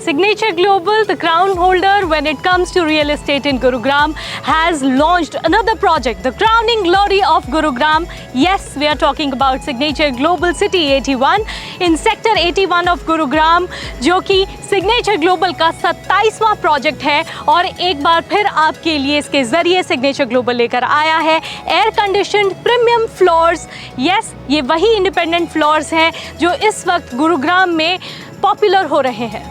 Signature Global, the crown holder when it comes to real estate in Gurugram, has launched another project, the crowning glory of Gurugram. Yes, we are talking about Signature Global City 81 in Sector 81 of Gurugram, जो कि Signature Global का 27वां project है और एक बार फिर आपके लिए इसके ज़रिए Signature Global लेकर आया है air conditioned premium floors. Yes, ये वही इंडिपेंडेंट फ्लोर्स हैं जो इस वक्त गुरुग्राम में पॉपुलर हो रहे हैं।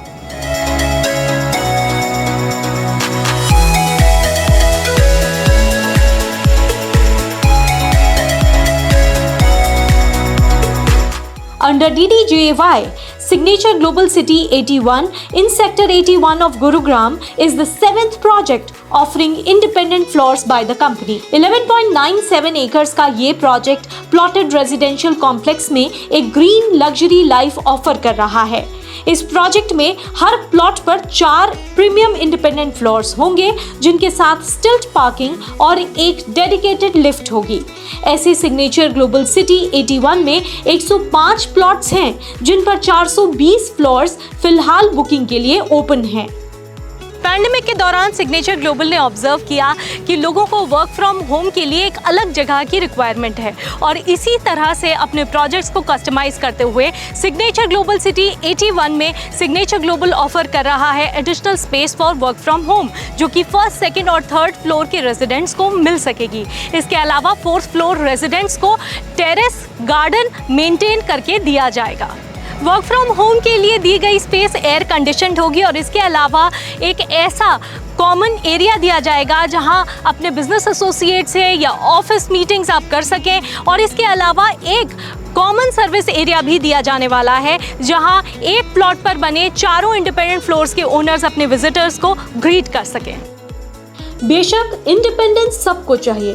Under DDJY, Signature Global City 81 in Sector 81 of Gurugram is the 7th project offering independent floors by the company. 11.97 acres का ये प्रोजेक्ट प्लॉटेड रेजिडेंशियल कॉम्प्लेक्स में एक ग्रीन लग्जरी लाइफ ऑफर कर रहा है। इस प्रोजेक्ट में हर प्लॉट पर 4 प्रीमियम इंडिपेंडेंट फ्लोर्स होंगे जिनके साथ स्टिल्ट पार्किंग और एक डेडिकेटेड लिफ्ट होगी। ऐसे सिग्नेचर ग्लोबल सिटी 81 में 105 प्लॉट्स हैं जिन पर 420 फ्लोर्स फिलहाल बुकिंग के लिए ओपन हैं। पैंडेमिक के दौरान सिग्नेचर ग्लोबल ने ऑब्जर्व किया कि लोगों को वर्क फ्रॉम होम के लिए एक अलग जगह की रिक्वायरमेंट है और इसी तरह से अपने प्रोजेक्ट्स को कस्टमाइज करते हुए सिग्नेचर ग्लोबल सिटी 81 में सिग्नेचर ग्लोबल ऑफर कर रहा है additional space for work from home, जो कि फर्स्ट, सेकेंड और थर्ड फ्लोर के रेजिडेंट्स को मिल सकेगी। इसके अलावा फोर्थ फ्लोर रेजिडेंट्स को टेरेस गार्डन मेंटेन करके दिया जाएगा। वर्क फ्रॉम होम के लिए दी गई स्पेस एयर कंडीशनड होगी और इसके अलावा एक ऐसा कॉमन एरिया दिया जाएगा जहां अपने बिजनेस एसोसिएट से या ऑफिस मीटिंग्स आप कर सकें और इसके अलावा एक कॉमन सर्विस एरिया भी दिया जाने वाला है जहां एक प्लॉट पर बने चारों इंडिपेंडेंट फ्लोर्स के ओनर्स अपने विजिटर्स को ग्रीट कर सकें। बेशक इंडिपेंडेंस सबको चाहिए,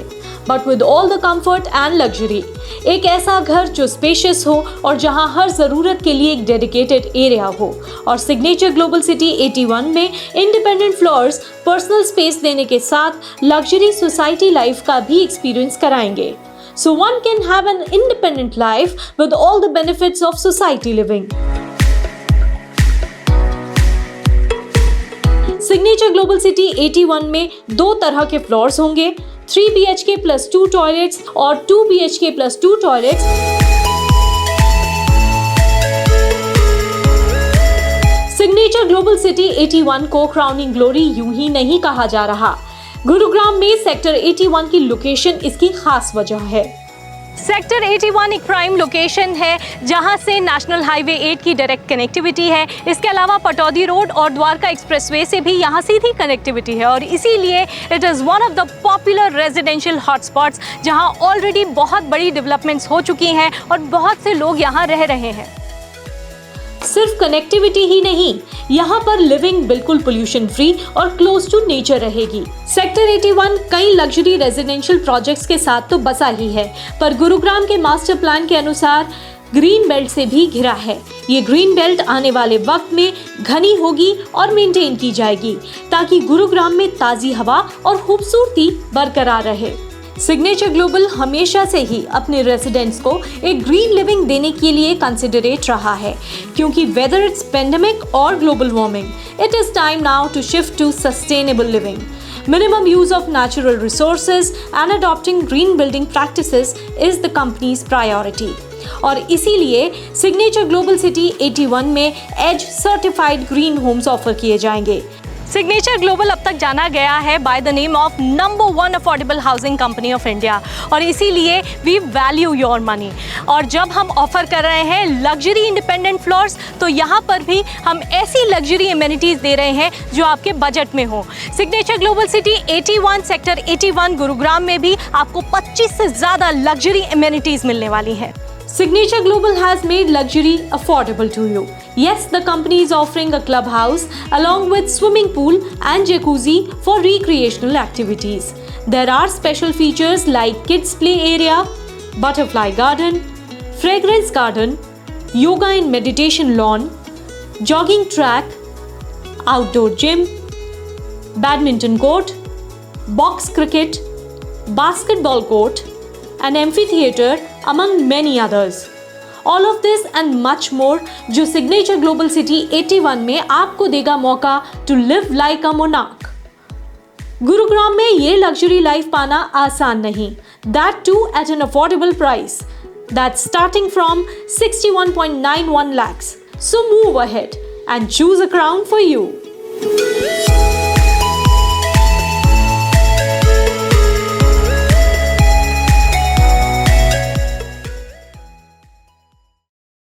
but with all the comfort and luxury. एक ऐसा घर जो स्पेशियस हो और जहां हर जरूरत के लिए एक डेडिकेटेड एरिया हो। और सिग्नेचर ग्लोबल सिटी 81 में इंडिपेंडेंट फ्लोर्स पर्सनल स्पेस देने के साथ लग्जरी सोसाइटी लाइफ का भी एक्सपीरियंस कराएंगे। So one can have an independent life with all the benefits of society living. Signature global city 81 में 2 तरह के फ्लोर्स होंगे, 3 BHK plus 2 टॉयलेट्स और 2 BHK plus 2 toilets. Signature global city 81 को crowning glory यूं ही नहीं कहा जा रहा। गुरुग्राम में सेक्टर 81 की लोकेशन इसकी खास वजह है। सेक्टर 81 एक प्राइम लोकेशन है जहां से नेशनल हाईवे 8 की डायरेक्ट कनेक्टिविटी है। इसके अलावा पटौदी रोड और द्वारका एक्सप्रेसवे से भी यहां सीधी कनेक्टिविटी है और इसीलिए it is one of the popular residential hotspots जहां ऑलरेडी बहुत बड़ी डेवलपमेंट्स हो चुकी हैं और बहुत से लोग यहां रह रहे हैं। सिर्फ कनेक्टिविटी ही नहीं, यहाँ पर लिविंग बिल्कुल पोल्यूशन फ्री और क्लोज टू नेचर रहेगी। सेक्टर 81 कई लग्जरी रेजिडेंशियल प्रोजेक्ट्स के साथ तो बसा ही है, पर गुरुग्राम के मास्टर प्लान के अनुसार ग्रीन बेल्ट से भी घिरा है। ये ग्रीन बेल्ट आने वाले वक्त में घनी होगी और मेंटेन की जाएगी ताकि गुरुग्राम में ताज़ी हवा और खूबसूरती बरकरार रहे। सिग्नेचर ग्लोबल हमेशा से ही अपने रेजिडेंट्स को एक ग्रीन लिविंग देने के लिए कंसिडरेट रहा है, क्योंकि वेदर इट्स पेंडेमिक और global warming, it is time now to shift to sustainable living. Minimum use of natural resources and adopting green building practices is the company's priority. और इसीलिए signature global city 81 में as certified green homes offer किए जाएंगे। Signature global अब तक जाना गया है by the name of number 1 affordable housing company of India और इसीलिए वी वैल्यू योर मनी। और जब हम ऑफर कर रहे हैं लग्जरी इंडिपेंडेंट फ्लोर्स तो यहाँ पर भी हम ऐसी लग्जरी एमिनिटीज़ दे रहे हैं जो आपके बजट में हो। Signature global city 81 sector 81 Gurugram में भी आपको 25 से ज़्यादा लग्जरी एमिनिटीज़ मिलने वाली हैं। Signature Global has made luxury affordable to you. Yes, the company is offering a clubhouse along with swimming pool and jacuzzi for recreational activities. There are special features like kids play area, butterfly garden, fragrance garden, yoga and meditation lawn, jogging track, outdoor gym, badminton court, box cricket, basketball court, an amphitheater, among many others. All of this and much more जो signature global city 81 में आपको देगा मौका to live like a monarch. Gurugram में ये luxury life पाना आसान नहीं, that too at an affordable price that's starting from 61.91 lakhs. So move ahead and choose a crown for you.